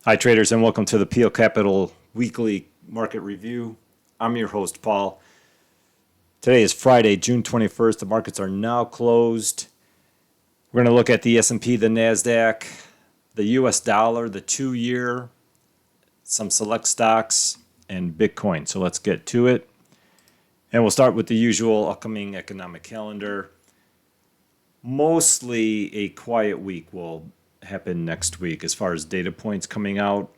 Hi, traders, and welcome to the PL Capital Weekly Market Review. I'm your host, Paul. Today is Friday, June 21st. The markets are now closed. We're going to look at the S&P, the Nasdaq, the US dollar, the 2-year, some select stocks, and Bitcoin. So let's get to it. And we'll start with the usual upcoming economic calendar. Mostly a quiet week will happen next week as far as data points coming out.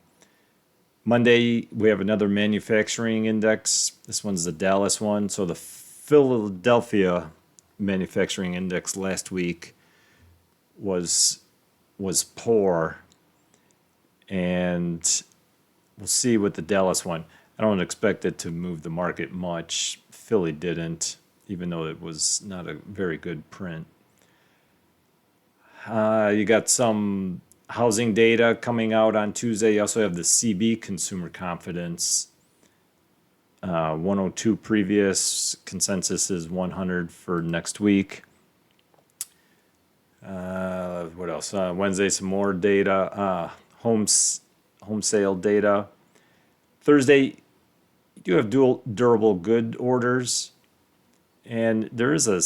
Monday, we have another manufacturing index. This one's the Dallas one. So the Philadelphia manufacturing index last week was poor. And we'll see with the Dallas one. I don't expect it to move the market much. Philly didn't, even though it was not a very good print. You got some housing data coming out on Tuesday. You also have the CB consumer confidence. 102 previous, consensus is 100 for next week. What else? Wednesday, some more data. Home sale data. Thursday, you do have durable good orders. And there is a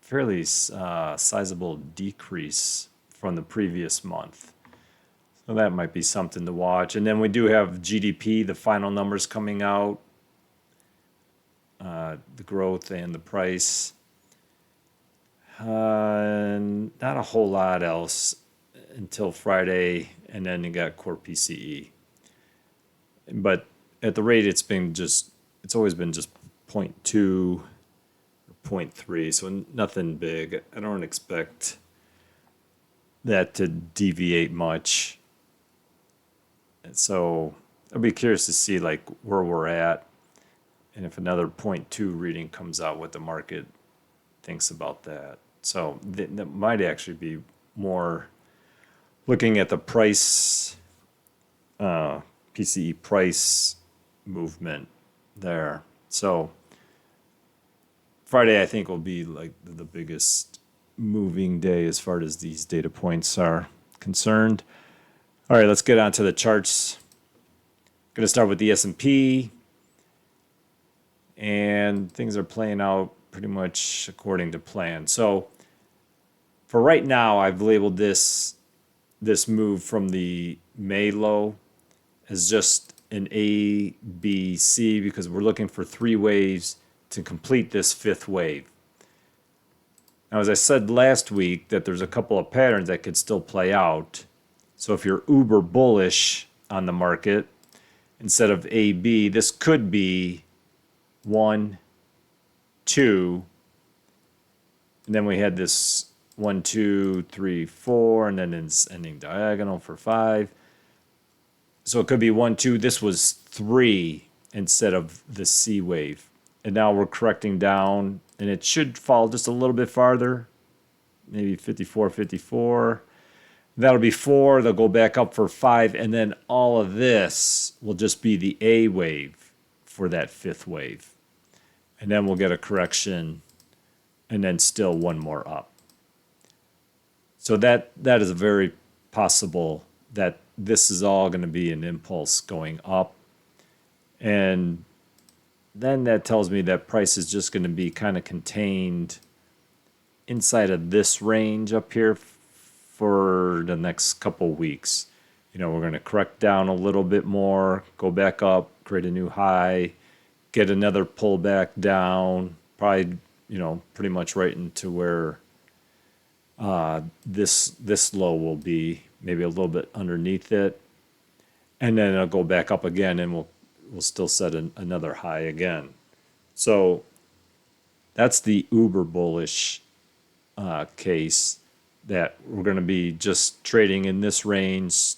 fairly sizable decrease from the previous month. So that might be something to watch. And then we do have GDP, the final numbers coming out, the growth and the price. Not a whole lot else until Friday, and then you got core PCE. But at the rate it's always been just 0.2. 0.3, so nothing big. I don't expect that to deviate much. And so I'll be curious to see like where we're at, and if another 0.2 reading comes out, what the market thinks about that. So that might actually be more looking at the price, PCE price movement there. So Friday, I think, will be like the biggest moving day as far as these data points are concerned. All right, let's get on to the charts. Going to start with the S&P, and things are playing out pretty much according to plan. So for right now, I've labeled this move from the May low as just an A, B, C, because we're looking for 3 waves to complete this 5th wave. Now, as I said last week, that there's a couple of patterns that could still play out. So if you're uber bullish on the market, instead of A, B, this could be 1, 2, and then we had this 1, 2, 3, 4, and then it's ending diagonal for 5. So it could be 1, 2. This was 3 instead of the C wave. And now we're correcting down, and it should fall just a little bit farther, maybe 54, 54. That'll be 4. They'll go back up for 5, and then all of this will just be the A wave for that 5th wave. And then we'll get a correction, and then still one more up. So that is very possible that this is all going to be an impulse going up. And then that tells me that price is just going to be kind of contained inside of this range up here for the next couple weeks. We're going to correct down a little bit more, go back up, create a new high, get another pullback down, probably, pretty much right into where this low will be, maybe a little bit underneath it. And then it'll go back up again, and we'll still set another high again. So that's the uber bullish case, that we're going to be just trading in this range,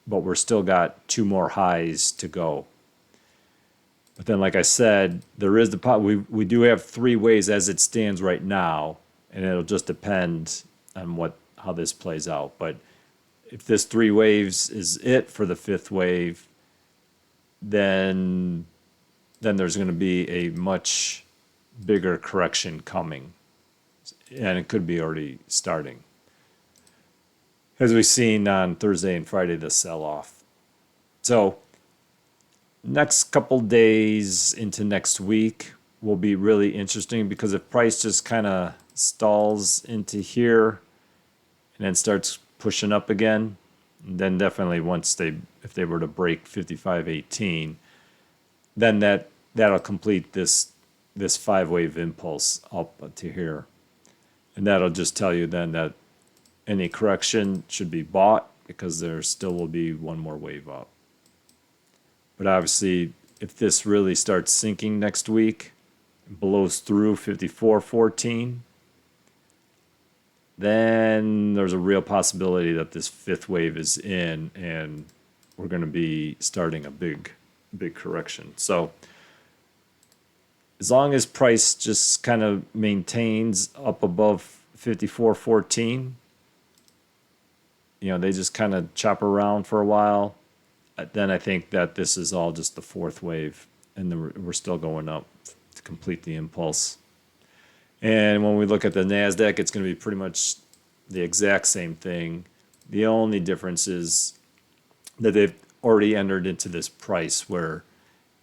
but we're still got 2 more highs to go. But then, like I said, there is we do have 3 ways as it stands right now, and it'll just depend on how this plays out. But if this 3 waves is it for the 5th wave, then there's going to be a much bigger correction coming, and it could be already starting. as we've seen on Thursday and Friday, the sell-off. So next couple days into next week will be really interesting, because if price just kind of stalls into here and then starts pushing up again, then definitely if they were to break 55.18, then that'll complete this 5-wave impulse up to here. And that'll just tell you then that any correction should be bought, because there still will be one more wave up. But obviously, if this really starts sinking next week, blows through 54.14, then there's a real possibility that this 5th wave is in, and we're going to be starting a big correction. So as long as price just kind of maintains up above 54.14, they just kind of chop around for a while, then I think that this is all just the 4th wave, and then we're still going up to complete the impulse. And when we look at the Nasdaq, it's going to be pretty much the exact same thing. The only difference is that they've already entered into this price where,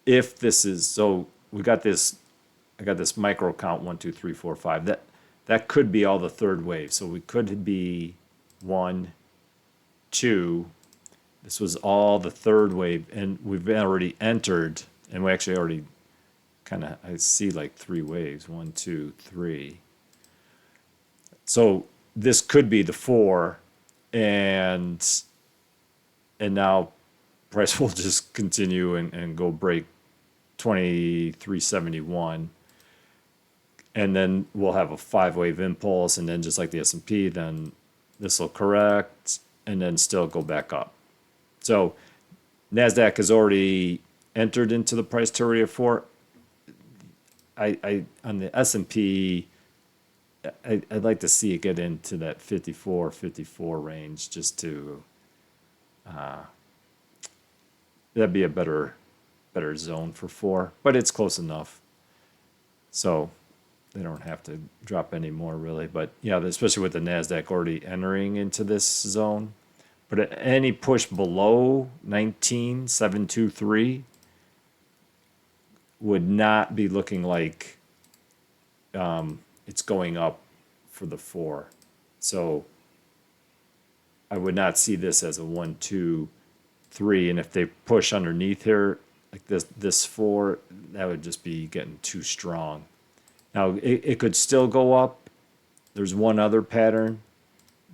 if this is, so we got this, I got this micro count 1, 2, 3, 4, 5. That could be all the 3rd wave. So we could be 1, 2. This was all the 3rd wave, and we've already entered, and we actually already I see like 3 waves, 1, 2, 3. So this could be the 4, and now price will just continue and go break 23.71, and then we'll have a 5-wave impulse, and then just like the S&P, then this will correct and then still go back up. So Nasdaq has already entered into the price to of 4. I on the S&P, I'd like to see it get into that 54 range, just to that'd be a better zone for 4, but it's close enough, so they don't have to drop any more really. But yeah, especially with the Nasdaq already entering into this zone. But any push below 19,723 would not be looking like it's going up for the 4. So I would not see this as a 1, 2, 3. And if they push underneath here, like this 4, that would just be getting too strong. Now, it could still go up. There's one other pattern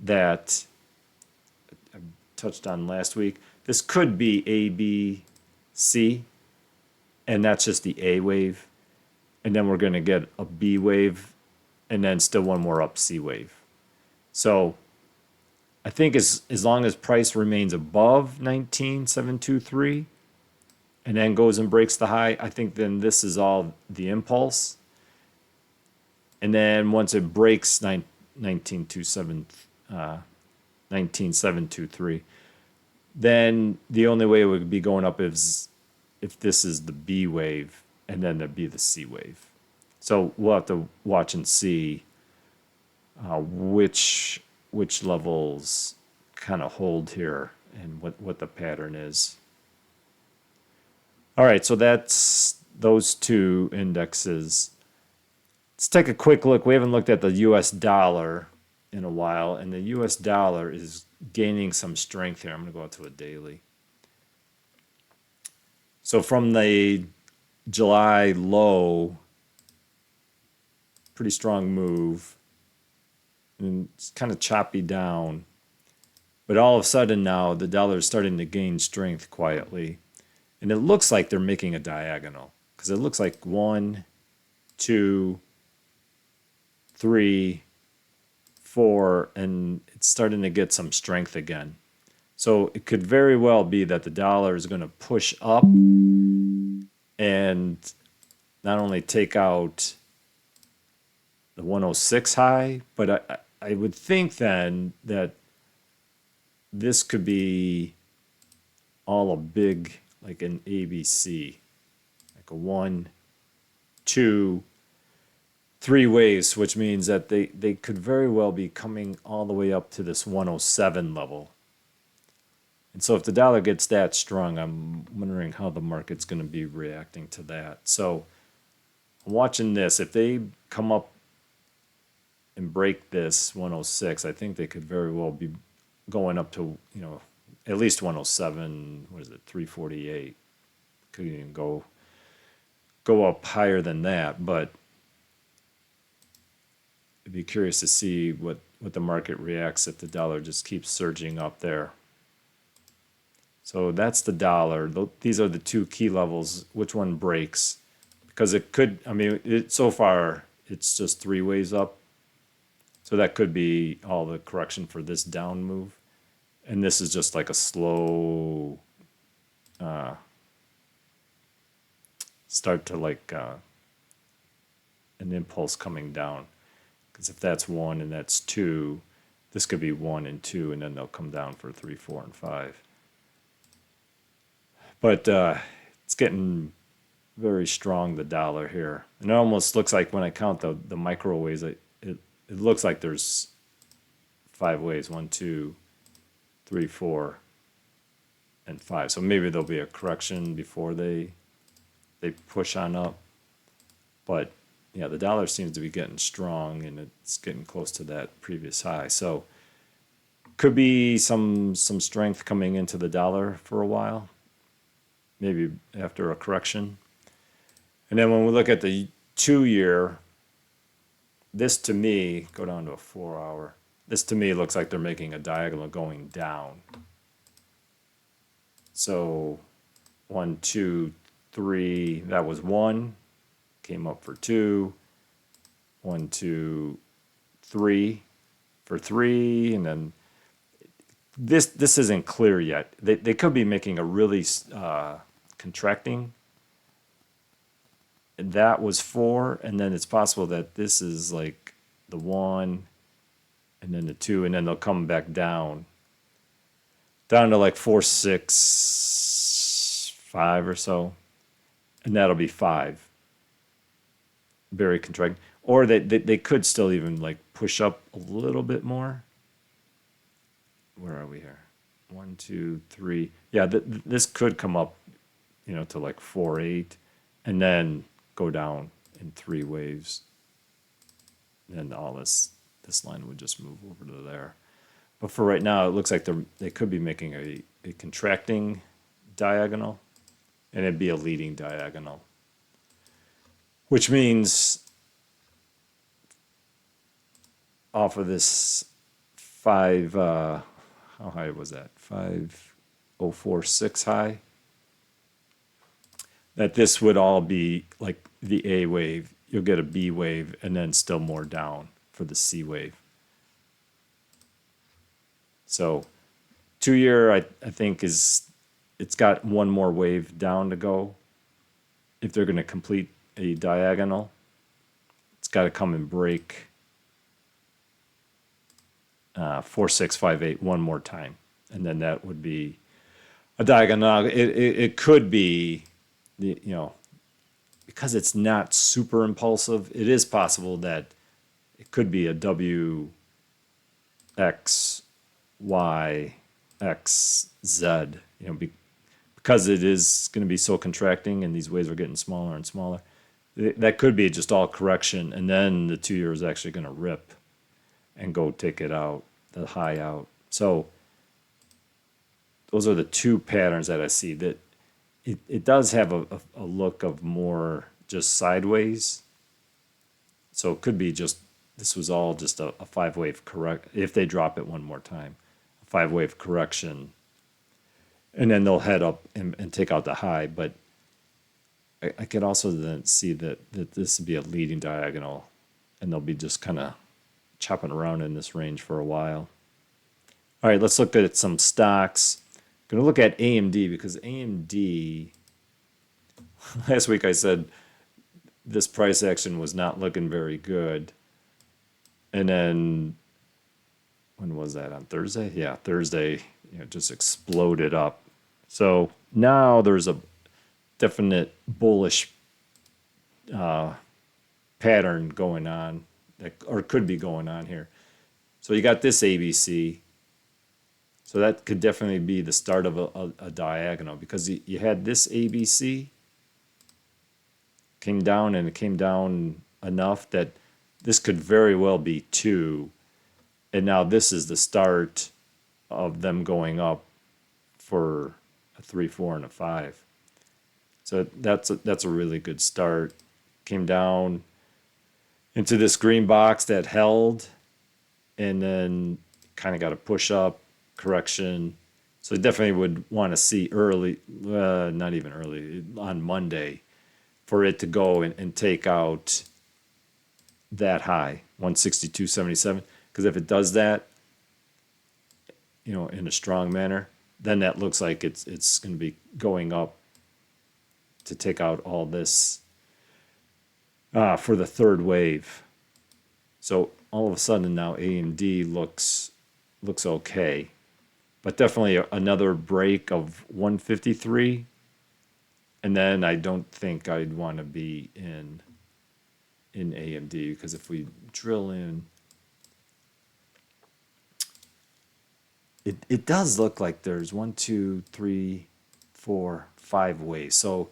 that I touched on last week. This could be A, B, C, and that's just the A wave. And then we're going to get a B wave, and then still one more up C wave. So I think as long as price remains above 19,723 and then goes and breaks the high, I think then this is all the impulse. And then once it breaks 19,723, then the only way it would be going up is if this is the B wave, and then there'd be the C wave. So we'll have to watch and see which levels kind of hold here and what the pattern is. All right, so that's those two indexes. Let's take a quick look. We haven't looked at the US dollar in a while, and the US dollar is gaining some strength here. I'm going to go out to a daily. So from the July low, pretty strong move, and it's kind of choppy down. But all of a sudden now, the dollar is starting to gain strength quietly. And it looks like they're making a diagonal, because it looks like 1, 2, 3, 4, and it's starting to get some strength again. So it could very well be that the dollar is going to push up and not only take out the 106 high, but I would think then that this could be all a big, like an ABC, like a 1, 2, three waves, which means that they could very well be coming all the way up to this 107 level. And so if the dollar gets that strong, I'm wondering how the market's going to be reacting to that. So I'm watching this. If they come up and break this 106, I think they could very well be going up to, at least 107, what is it, 348. Could even go up higher than that, but I'd be curious to see what the market reacts if the dollar just keeps surging up there. So that's the dollar. These are the two key levels. Which one breaks? Because it could, so far it's just three ways up. So that could be all the correction for this down move. And this is just like a slow start to like an impulse coming down. Because if that's 1 and that's 2, this could be 1 and 2, and then they'll come down for 3, 4, and 5. But it's getting very strong, the dollar here. And it almost looks like when I count the micro waves, it looks like there's 5 waves. 1, 2, 3, 4, and 5. So maybe there'll be a correction before they push on up. But yeah, the dollar seems to be getting strong, and it's getting close to that previous high. So could be some strength coming into the dollar for a while, maybe after a correction. And then when we look at the 2-year, this to me, go down to a 4-hour, this to me looks like they're making a diagonal going down. So 1, 2, 3, that was 1, came up for 2, 1, 2, 3 for 3, and then this isn't clear yet. They could be making a really contracting. And that was 4, and then it's possible that this is like the 1, and then the 2, and then they'll come back down to like 4, 6, 5 or so, and that'll be 5. Very contracting. Or they could still even like push up a little bit more. Where are we here? 1, 2, 3. Yeah, this could come up, to like 4, 8, and then go down in 3 waves. And all this line would just move over to there. But for right now, it looks like they could be making a contracting diagonal, and it'd be a leading diagonal, which means off of this 5, how high was that? 5046 high. That this would all be like the A wave. You'll get a B wave and then still more down for the C wave. So 2-year, I think it's got one more wave down to go. If they're going to complete a diagonal, it's got to come and break 4, 6, 5, 8 one more time, and then that would be a diagonal. It could be, because it's not super impulsive, it is possible that it could be a W, X, Y, X, Z, because it is going to be so contracting and these waves are getting smaller and smaller. That could be just all correction, and then the 2-year is actually going to rip and go take it out, the high out. So those are the two patterns that I see. That it does have a look of more just sideways. So it could be just, this was all just a 5-wave correct, if they drop it one more time, a 5-wave correction. And then they'll head up and take out the high. But I could also then see that this would be a leading diagonal, and they'll be just kind of chopping around in this range for a while. All right, let's look at some stocks. Going to look at AMD, because AMD, last week I said this price action was not looking very good. And then, when was that, on Thursday? Yeah, Thursday, just exploded up. So now there's a definite bullish pattern going on, that, or could be going on here. So you got this ABC. So that could definitely be the start of a diagonal, because you had this ABC came down, and it came down enough that this could very well be 2. And now this is the start of them going up for a 3, 4, and a 5. So that's a really good start. Came down into this green box that held, and then kind of got a push up correction. So I definitely would want to see early, not even early, on Monday, for it to go and take out that high, 162.77. Because if it does that, in a strong manner, then that looks like it's going to be going up to take out all this for the third wave. So all of a sudden now AMD looks okay, but definitely another break of 153, and then I don't think I'd want to be in AMD, because if we drill in, it does look like there's 1, 2, 3, 4, 5 waves. So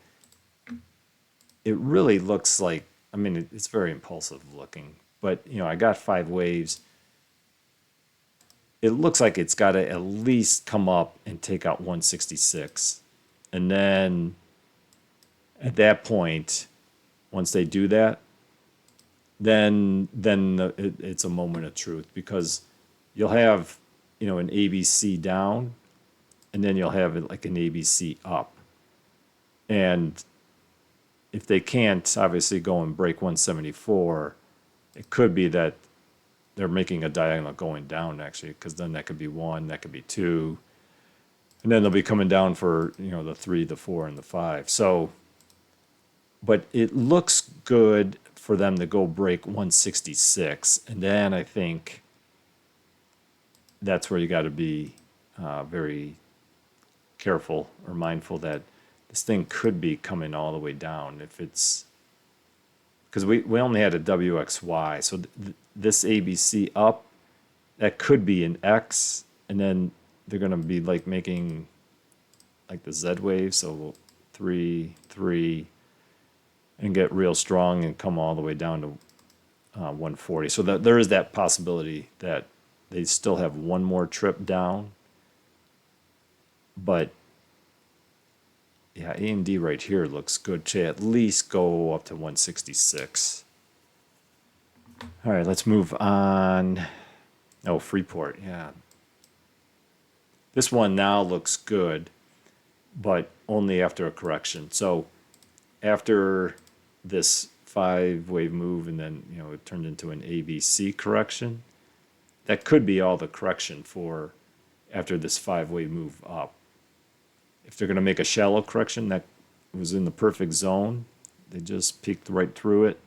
it really looks like, I mean, it's very impulsive looking, but I got 5 waves. It looks like it's got to at least come up and take out 166. And then at that point, once they do that, then it's a moment of truth, because you'll have, an ABC down, and then you'll have it like an ABC up. And if they can't obviously go and break 174, it could be that they're making a diagonal going down, actually, because then that could be 1, that could be 2, and then they'll be coming down for the 3, the 4, and the 5. So, but it looks good for them to go break 166, and then I think that's where you got to be very careful or mindful that this thing could be coming all the way down if it's, because we only had a WXY, so this ABC up, that could be an X, and then they're going to be like making like the Z wave, so 3, 3, and get real strong and come all the way down to 140. So that there is that possibility that they still have one more trip down. But yeah, AMD right here looks good to at least go up to 166. All right, let's move on. Oh, Freeport, yeah. This one now looks good, but only after a correction. So after this 5-wave move, and then it turned into an ABC correction, that could be all the correction for after this 5-wave move up. If they're going to make a shallow correction, that was in the perfect zone. They just peeked right through it.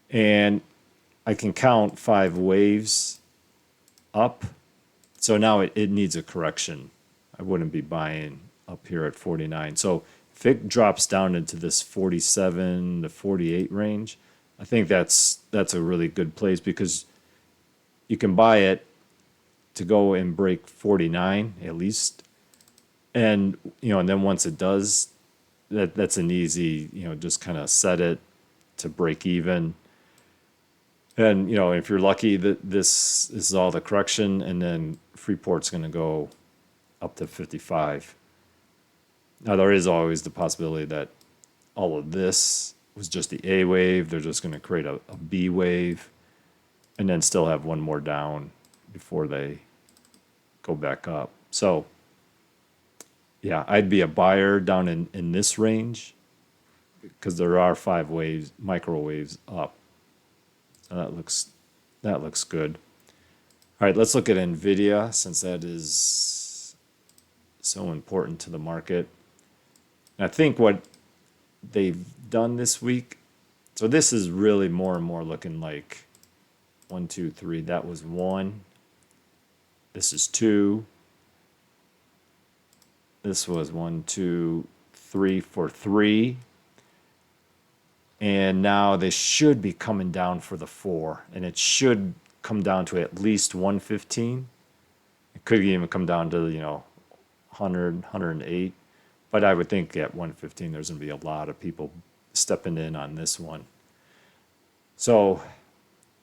And I can count 5 waves up. So now it needs a correction. I wouldn't be buying up here at 49. So if it drops down into this 47 to 48 range, I think that's a really good place, because you can buy it to go and break 49 at least. And and then once it does, that's an easy, just kind of set it to break even. And if you're lucky that this is all the correction, and then Freeport's going to go up to 55. Now there is always the possibility that all of this was just the A wave. They're just going to create a B wave, and then still have one more down before they go back up. So yeah, I'd be a buyer down in this range, because there are 5 waves, microwaves up. So that looks good. All right, let's look at NVIDIA, since that is so important to the market. And I think what they've done this week, so this is really more and more looking like 1, 2, 3. That was 1. This is 2. This was 1, 2, 3 for 3. And now they should be coming down for the 4, and it should come down to at least 115. It could even come down to, 100, 108. But I would think at 115, there's going to be a lot of people stepping in on this one. So,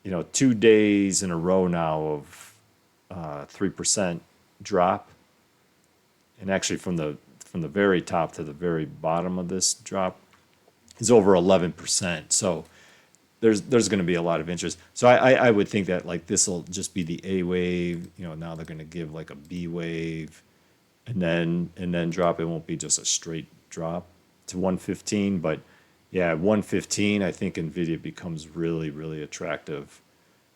2 days in a row now of 3% drop. And actually from the very top to the very bottom of this drop is over 11%. So there's going to be a lot of interest. So I would think that like this will just be the A wave. Now they're going to give like a B wave, and then drop. It won't be just a straight drop to 115, but yeah, 115. I think NVIDIA becomes really, really attractive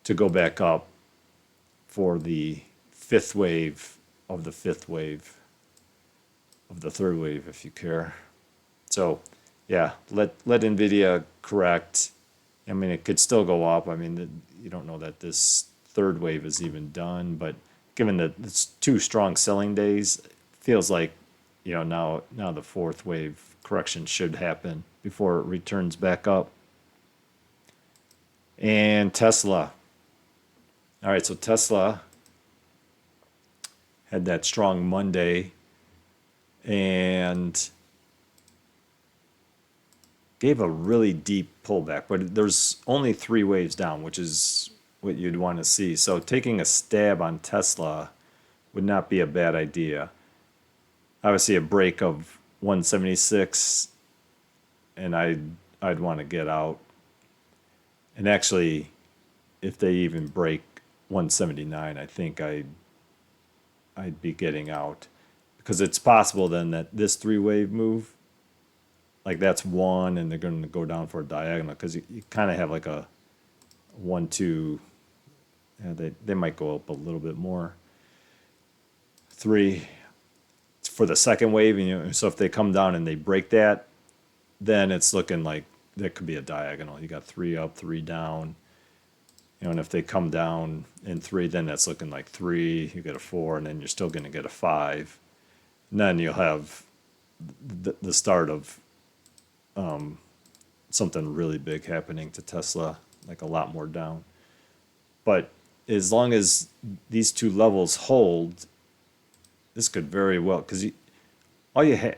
to go back up for the fifth wave of the fifth wave of the third wave, if you care. So yeah, let NVIDIA correct. I mean, it could still go up. I mean, you don't know that this third wave is even done, but given that it's 2 strong selling days, it feels like, now the fourth wave correction should happen before it returns back up. And Tesla. All right, so Tesla had that strong Monday and gave a really deep pullback, but there's only 3 waves down, which is what you'd want to see. So taking a stab on Tesla would not be a bad idea. Obviously, a break of 176, and I'd want to get out. And actually, if they even break 179, I think I'd be getting out, because it's possible then that this 3-wave move, like that's 1, and they're going to go down for a diagonal, because you kind of have like a 1, 2. Yeah, they might go up a little bit more. 3 for the second wave, and so if they come down and they break that, then it's looking like that could be a diagonal. You got 3 up, 3 down, and if they come down in 3, then that's looking like 3. You get a 4, and then you're still going to get a 5. And then you'll have the start of something really big happening to Tesla, like a lot more down. But as long as these 2 levels hold, this could very well, because all you have,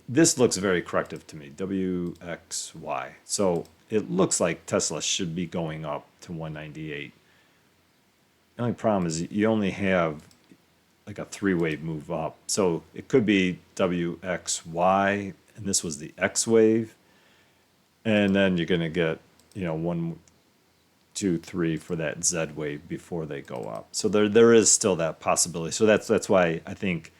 this looks very corrective to me, WXY. So it looks like Tesla should be going up to 198. The only problem is you only have like a 3-wave move up. So it could be WXY, and this was the X wave. And then you're going to get, 1, 2, 3 for that Z wave before they go up. So there is still that possibility. So that's why I think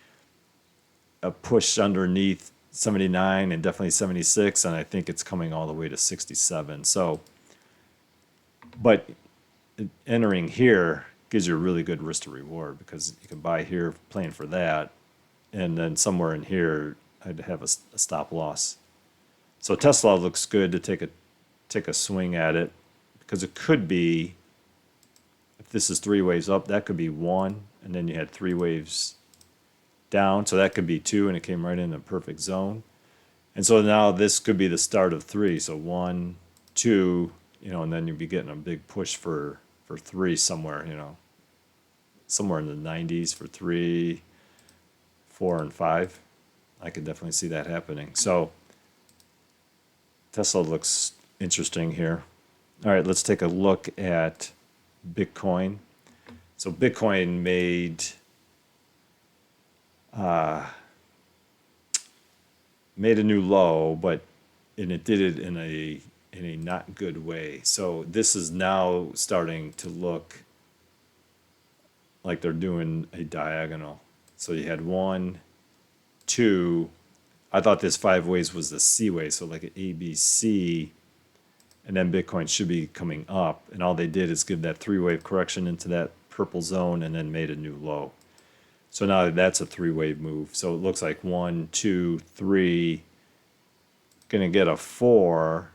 a push underneath 79 and definitely 76, and I think it's coming all the way to 67. So, but entering here gives you a really good risk to reward, because you can buy here playing for that, and then somewhere in here I'd have a stop loss. So Tesla looks good to take a swing at it, because it could be, if this is 3 waves up, that could be 1, and then you had 3 waves down, so that could be 2, and it came right in a perfect zone. And so now this could be the start of 3. So 1, 2, and then you'd be getting a big push for 3 somewhere, somewhere in the 90s for 3, 4, and 5. I could definitely see that happening. So Tesla looks interesting here. All right, let's take a look at Bitcoin. So Bitcoin made a new low, and it did it in a not good way. So this is now starting to look like they're doing a diagonal. So you had 1, 2. I thought this 5 waves was the C wave, so like an ABC, and then Bitcoin should be coming up. And all they did is give that 3-wave correction into that purple zone and then made a new low. So now that's a 3-wave move. So it looks like 1, 2, 3, going to get a 4.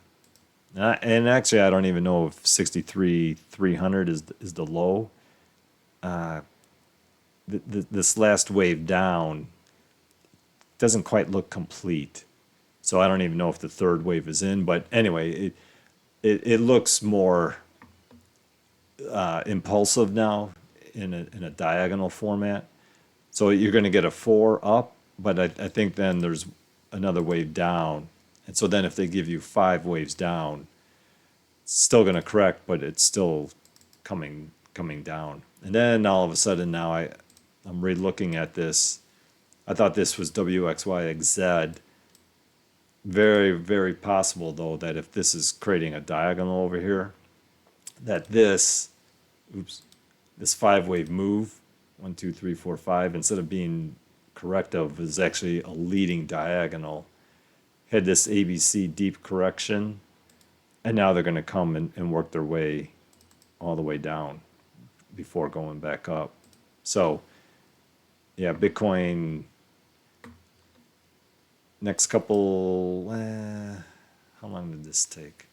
And actually, I don't even know if 63,300 is the low. This last wave down doesn't quite look complete. So I don't even know if the third wave is in, but anyway, it looks more impulsive now in a diagonal format. So you're going to get a 4 up, but I think then there's another wave down. And so then if they give you 5 waves down, it's still going to correct, but it's still coming down. And then all of a sudden now I'm re-looking at this. I thought this was WXYXZ. Very, very possible though that if this is creating a diagonal over here, that this 5-wave move, 1, 2, 3, 4, 5, instead of being corrective, is actually a leading diagonal. Had this ABC deep correction, and now they're going to come and work their way all the way down before going back up. So, yeah, Bitcoin next couple, how long did this take?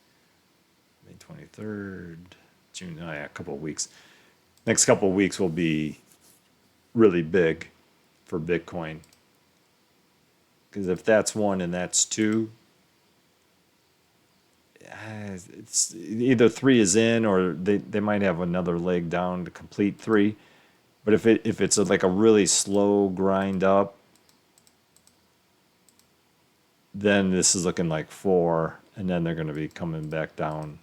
May 23rd, June, oh yeah, a couple of weeks. Next couple of weeks will be really big for Bitcoin. Because if that's 1 and that's 2, it's either 3 is in or they might have another leg down to complete 3. But if it's like a really slow grind up, then this is looking like 4, and then they're going to be coming back down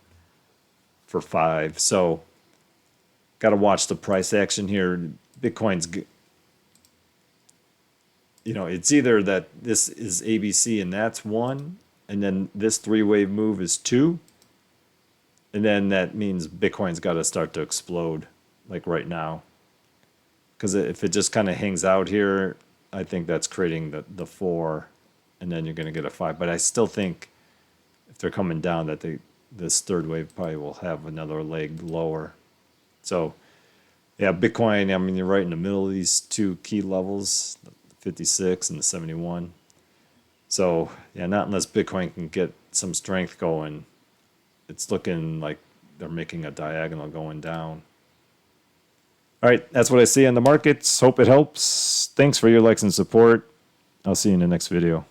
for 5. So got to watch the price action here. Bitcoin's, it's either that this is ABC and that's 1, and then this 3-wave move is 2, and then that means Bitcoin's got to start to explode like right now. Because if it just kind of hangs out here, I think that's creating the 4, and then you're going to get a 5. But I still think if they're coming down, that this third wave probably will have another leg lower. So, yeah, Bitcoin, I mean, you're right in the middle of these two key levels, the 56 and the 71. So, yeah, not unless Bitcoin can get some strength going. It's looking like they're making a diagonal going down. All right, that's what I see on the markets. Hope it helps. Thanks for your likes and support. I'll see you in the next video.